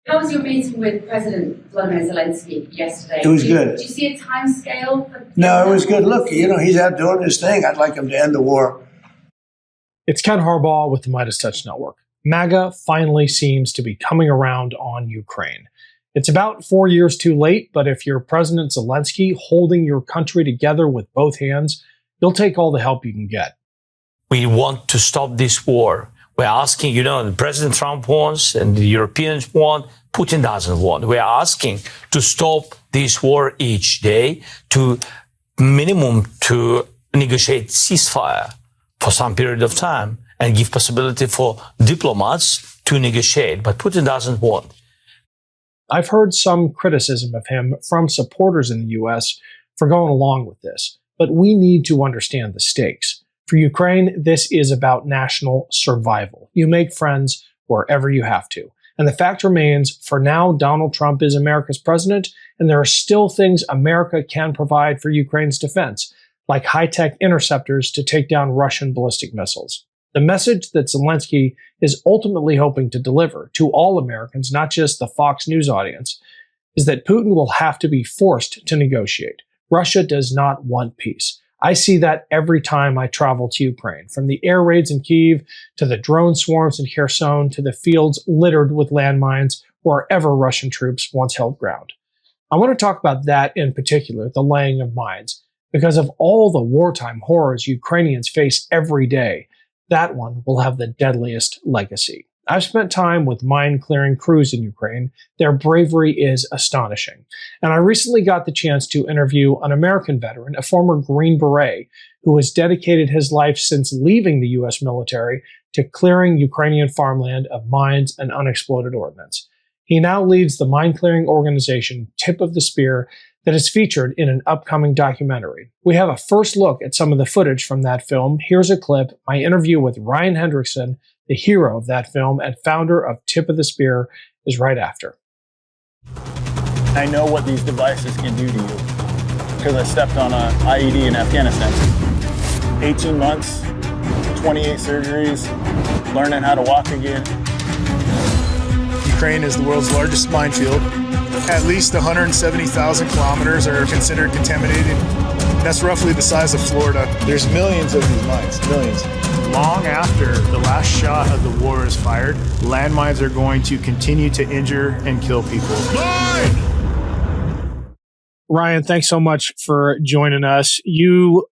How was your meeting with President Volodymyr Zelensky yesterday? It was good. Did you see a time scale? No, it was good. Look, he's out doing his thing. I'd like him to end the war. It's Ken Harbaugh with the Midas Touch Network. MAGA finally seems to be coming around on Ukraine. It's about 4 years too late, but if you're President Zelensky holding your country together with both hands, you'll take all the help you can get. We want to stop this war. We're asking, President Trump wants and the Europeans want, Putin doesn't want. We're asking to stop this war each day, to minimum to negotiate ceasefire for some period of time and give possibility for diplomats to negotiate. But Putin doesn't want. I've heard some criticism of him from supporters in the U.S. for going along with this, but we need to understand the stakes. For Ukraine, this is about national survival. You make friends wherever you have to. And the fact remains, for now, Donald Trump is America's president, and there are still things America can provide for Ukraine's defense, like high-tech interceptors to take down Russian ballistic missiles. The message that Zelensky is ultimately hoping to deliver to all Americans, not just the Fox News audience, is that Putin will have to be forced to negotiate. Russia does not want peace. I see that every time I travel to Ukraine, from the air raids in Kyiv to the drone swarms in Kherson to the fields littered with landmines wherever Russian troops once held ground. I want to talk about that in particular, the laying of mines, because of all the wartime horrors Ukrainians face every day. That one will have the deadliest legacy. I've spent time with mine-clearing crews in Ukraine. Their bravery is astonishing. And I recently got the chance to interview an American veteran, a former Green Beret, who has dedicated his life since leaving the U.S. military to clearing Ukrainian farmland of mines and unexploded ordnance. He now leads the mine-clearing organization Tip of the Spear that is featured in an upcoming documentary. We have a first look at some of the footage from that film. Here's a clip, my interview with Ryan Hendrickson, the hero of that film and founder of Tip of the Spear, is right after. I know what these devices can do to you because I stepped on an IED in Afghanistan. 18 months, 28 surgeries, learning how to walk again. Ukraine is the world's largest minefield. At least 170,000 kilometers are considered contaminated. That's roughly the size of Florida. There's millions of these mines, millions. Long after the last shot of the war is fired, landmines are going to continue to injure and kill people. Ryan, thanks so much for joining us. You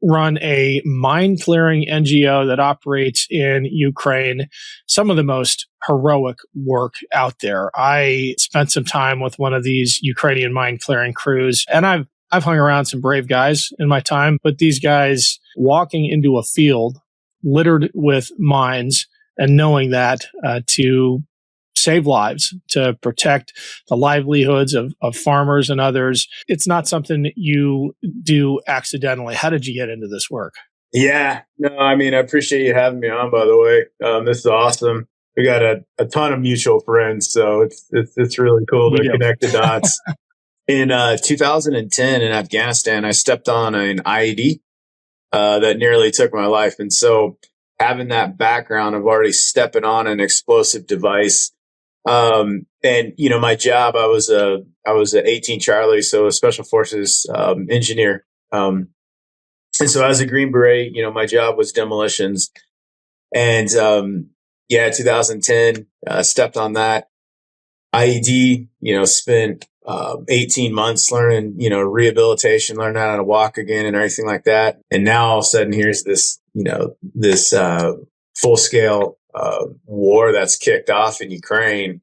run a mine-clearing NGO that operates in Ukraine, some of the most heroic work out there. I spent some time with one of these Ukrainian mine-clearing crews, and I've hung around some brave guys in my time, but these guys walking into a field littered with mines and knowing that to save lives, to protect the livelihoods of farmers and others, it's not something that you do accidentally. How did you get into this work? Yeah, no, I appreciate you having me on, by the way. This is awesome. We got a ton of mutual friends, so it's really cool to connect the dots. In 2010 in Afghanistan, I stepped on an IED that nearly took my life. And so having that background of already stepping on an explosive device, and my job, I was a 18 Charlie, so a special forces engineer. And so as a Green Beret, my job was demolitions. And 2010, stepped on that IED, spent 18 months learning, rehabilitation, learning how to walk again and everything like that. And now all of a sudden here's this, this full scale war that's kicked off in Ukraine.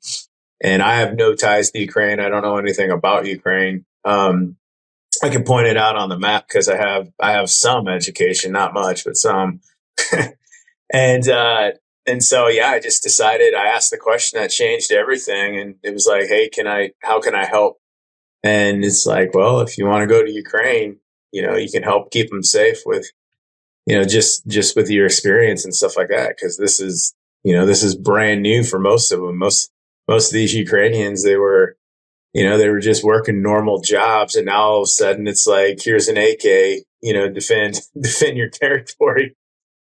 And I have no ties to Ukraine. I don't know anything about Ukraine. I can point it out on the map because I have some education, not much, but some. And so, I just decided, I asked the question that changed everything. And it was like, hey, how can I help? And it's like, well, if you want to go to Ukraine, you can help keep them safe with, just with your experience and stuff like that. Cause this is brand new for most of them. Most of these Ukrainians, they were just working normal jobs. And now all of a sudden it's like, here's an AK, defend your territory.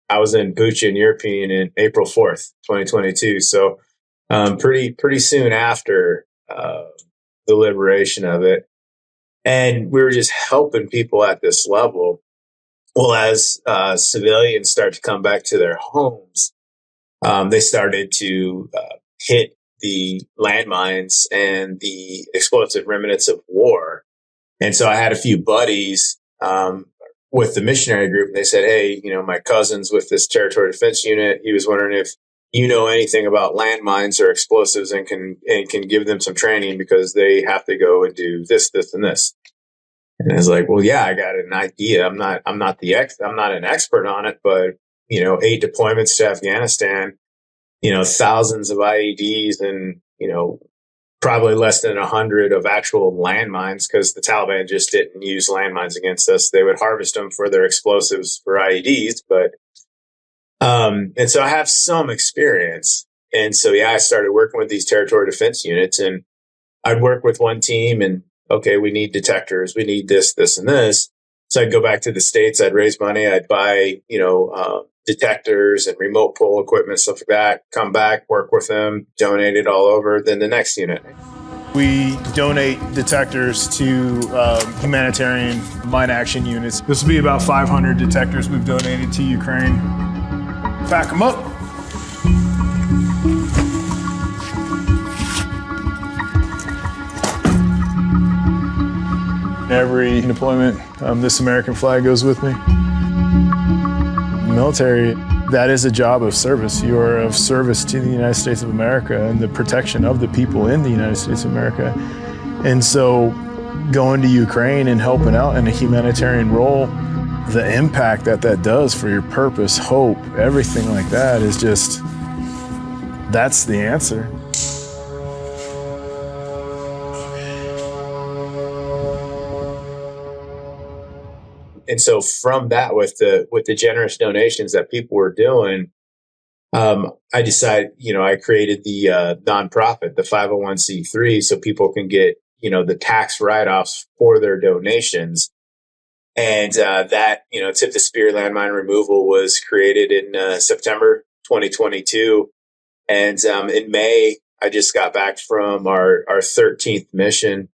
I was in Bucha in European in April 4th, 2022. So pretty soon after the liberation of it. And we were just helping people at this level. Well, as civilians start to come back to their homes, they started to hit the landmines and the explosive remnants of war. And so I had a few buddies with the missionary group, and they said, hey, my cousin's with this territory defense unit. He was wondering if you know anything about landmines or explosives and can give them some training because they have to go and do this, this, and this. And I was like, well, yeah, I got an idea. I'm not an expert on it, but 8 deployments to Afghanistan, thousands of IEDs and, probably less than 100 of actual landmines, because the Taliban just didn't use landmines against us. They would harvest them for their explosives for IEDs, but and so I have some experience. And so, I started working with these territory defense units, and I'd work with one team and, okay, we need detectors. We need this, this, and this. So I'd go back to the States. I'd raise money. I'd buy, detectors and remote pull equipment, stuff like that. Come back, work with them, donate it all over. Then the next unit. We donate detectors to humanitarian mine action units. This will be about 500 detectors we've donated to Ukraine. Pack them up. Every deployment, this American flag goes with me. Military, that is a job of service. You are of service to the United States of America and the protection of the people in the United States of America. And so going to Ukraine and helping out in a humanitarian role, the impact that does for your purpose, hope, everything like that is just, that's the answer. And so from that, with the generous donations that people were doing, I decided, I created the nonprofit, the 501c3, so people can get, the tax write-offs for their donations. And that, Tip the Spear landmine removal was created in September 2022. And in May, I just got back from our 13th mission.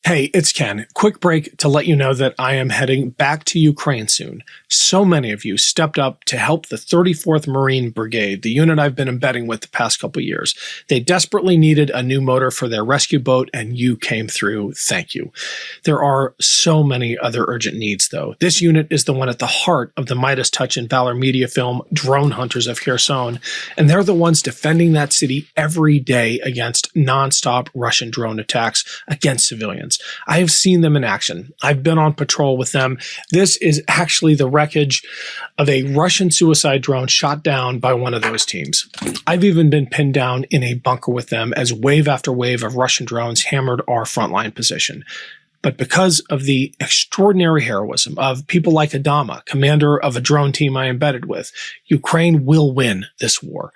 Hey, it's Ken. Quick break to let you know that I am heading back to Ukraine soon. So many of you stepped up to help the 34th Marine Brigade, the unit I've been embedding with the past couple years. They desperately needed a new motor for their rescue boat, and you came through. Thank you. There are so many other urgent needs, though. This unit is the one at the heart of the Midas Touch and Valor media film, Drone Hunters of Kherson, and they're the ones defending that city every day against nonstop Russian drone attacks against civilians. I have seen them in action. I've been on patrol with them. This is actually the wreckage of a Russian suicide drone shot down by one of those teams. I've even been pinned down in a bunker with them as wave after wave of Russian drones hammered our frontline position. But because of the extraordinary heroism of people like Adama, commander of a drone team I embedded with, Ukraine will win this war.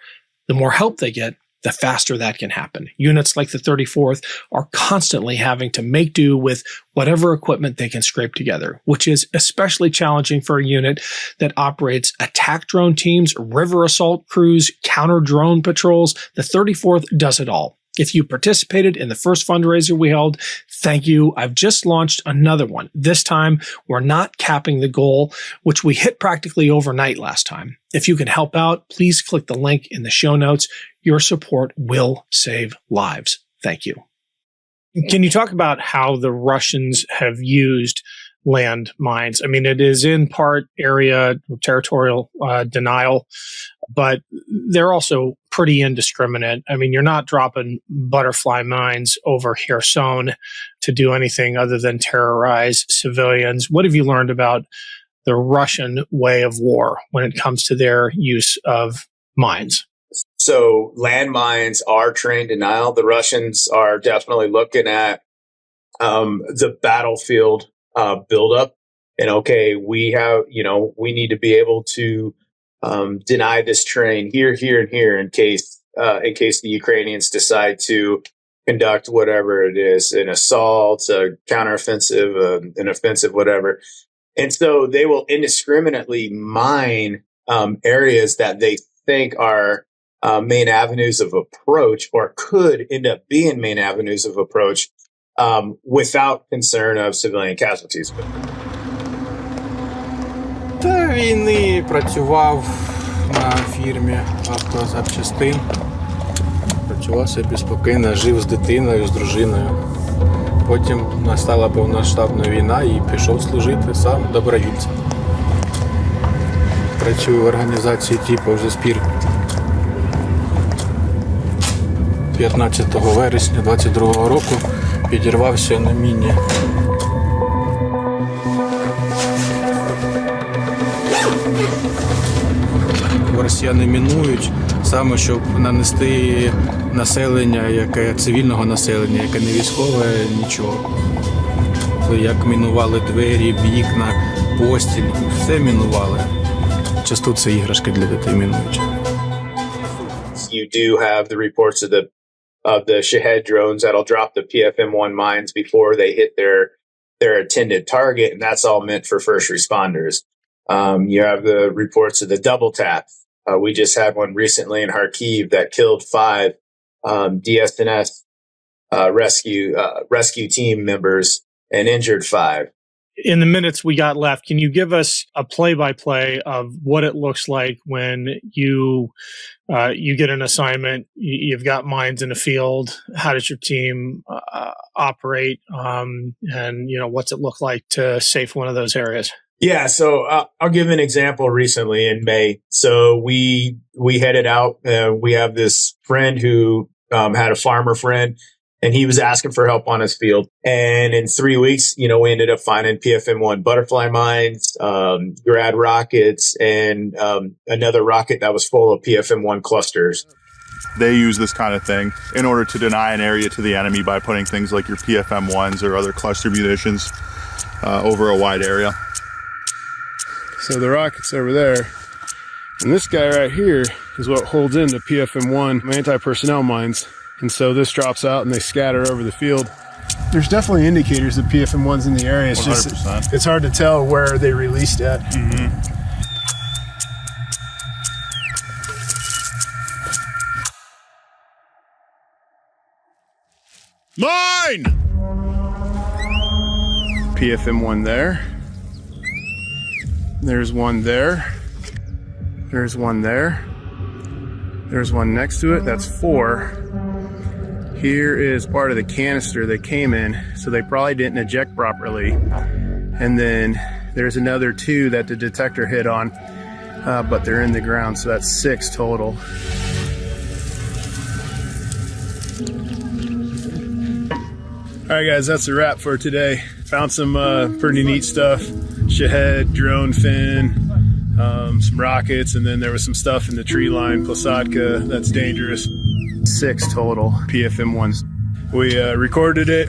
The more help they get, the faster that can happen. Units like the 34th are constantly having to make do with whatever equipment they can scrape together, which is especially challenging for a unit that operates attack drone teams, river assault crews, counter drone patrols. The 34th does it all. If you participated in the first fundraiser we held, thank you. I've just launched another one. This time, we're not capping the goal, which we hit practically overnight last time. If you can help out, please click the link in the show notes. Your support will save lives. Thank you. Can you talk about how the Russians have used land mines? I mean, it is in part area territorial denial, but they're also pretty indiscriminate. I mean, you're not dropping butterfly mines over Kherson to do anything other than terrorize civilians. What have you learned about the Russian way of war when it comes to their use of mines? So landmines are terrain denial. The Russians are definitely looking at the battlefield buildup, and okay, we have, we need to be able to deny this terrain here, here, and here in case the Ukrainians decide to conduct whatever it is, an assault, a counteroffensive, an offensive, whatever. And so they will indiscriminately mine areas that they think are main avenues of approach, or could end up being main avenues of approach, without concern of civilian casualties. До війни працював на фірмі автозапчастин. Працював собі спокійно, жив з дитиною, з дружиною. Потім настала повномасштабна війна і пішов служити сам добровольцем. Працюю в організації типу вже спір. 15 вересня 22 року підірвався на міні. Росіяни мінують саме, щоб нанести населення, яке цивільного населення, яке не військове, нічого. Як мінували двері, вікна, постіль, все мінували. Часто це іграшки для дітей мінують. You do have the reports of the Shahed drones that'll drop the PFM-1 mines before they hit their intended target, and that's all meant for first responders. You have the reports of the double tap. We just had one recently in Kharkiv that killed 5 DSNS rescue team members and injured 5. In the minutes we got left, can you give us a play-by-play of what it looks like when you get an assignment, you've got mines in a field? How does your team operate? And, what's it look like to safe one of those areas? Yeah, so I'll give an example recently in May. So we headed out. We have this friend who had a farmer friend, and he was asking for help on his field. And in 3 weeks, we ended up finding PFM-1 butterfly mines, grad rockets, and another rocket that was full of PFM-1 clusters. They use this kind of thing in order to deny an area to the enemy by putting things like your PFM-1s or other cluster munitions over a wide area. So the rocket's over there. And this guy right here is what holds in the PFM-1 anti-personnel mines. And so this drops out and they scatter over the field. There's definitely indicators that PFM-1's in the area. It's 100%. just, it's hard to tell where they released at. Mm-hmm. Mine! PFM-1 there. There's one there. There's one there. There's one next to it. That's 4. Here is part of the canister they came in, so they probably didn't eject properly. And then there's another 2 that the detector hit on, but they're in the ground, so that's 6 total. All right, guys, that's a wrap for today. Found some pretty neat stuff. Shahed, drone fin, some rockets, and then there was some stuff in the tree line, Posadka, that's dangerous. 6 total PFM-1s. We recorded it,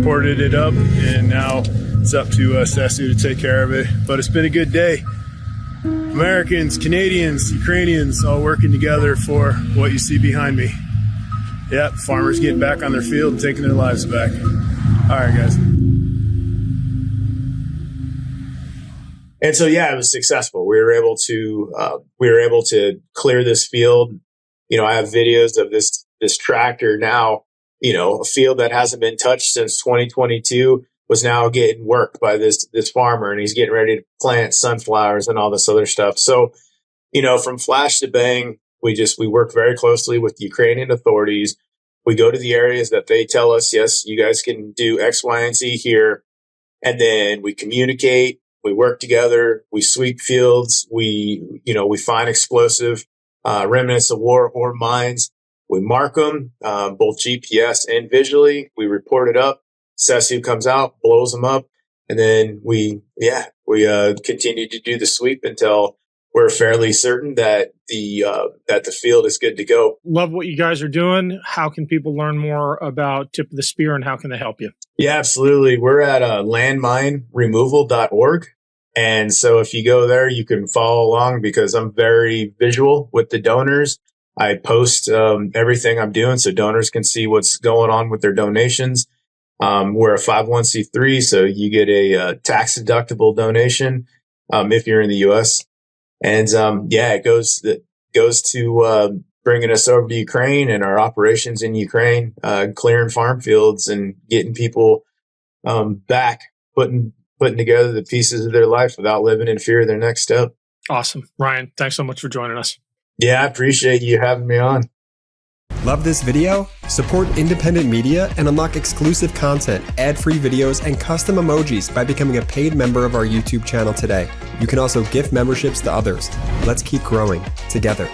ported it up, and now it's up to Sasu to take care of it. But it's been a good day. Americans, Canadians, Ukrainians all working together for what you see behind me. Yep, farmers getting back on their field and taking their lives back. All right, guys. And so, yeah, it was successful. We were able to clear this field. I have videos of this tractor now, a field that hasn't been touched since 2022 was now getting worked by this farmer, and he's getting ready to plant sunflowers and all this other stuff. So, from flash to bang, we work very closely with the Ukrainian authorities. We go to the areas that they tell us, yes, you guys can do X, Y, and Z here. And then we communicate, we work together, we sweep fields, we find explosive remnants of war or mines. We mark them, both GPS and visually. We report it up. Sasu comes out, blows them up. And then we continue to do the sweep until we're fairly certain that the field is good to go. Love what you guys are doing. How can people learn more about Tip of the Spear, and how can they help you? Yeah, absolutely. We're at landmineremoval.org. And so if you go there, you can follow along because I'm very visual with the donors. I post everything I'm doing so donors can see what's going on with their donations. We're a 501c3, so you get a tax-deductible donation if you're in the U.S. And it goes to bringing us over to Ukraine and our operations in Ukraine, clearing farm fields and getting people back, putting together the pieces of their life without living in fear of their next step. Awesome. Ryan, thanks so much for joining us. Yeah, I appreciate you having me on. Love this video? Support independent media and unlock exclusive content, ad-free videos, and custom emojis by becoming a paid member of our YouTube channel today. You can also gift memberships to others. Let's keep growing together.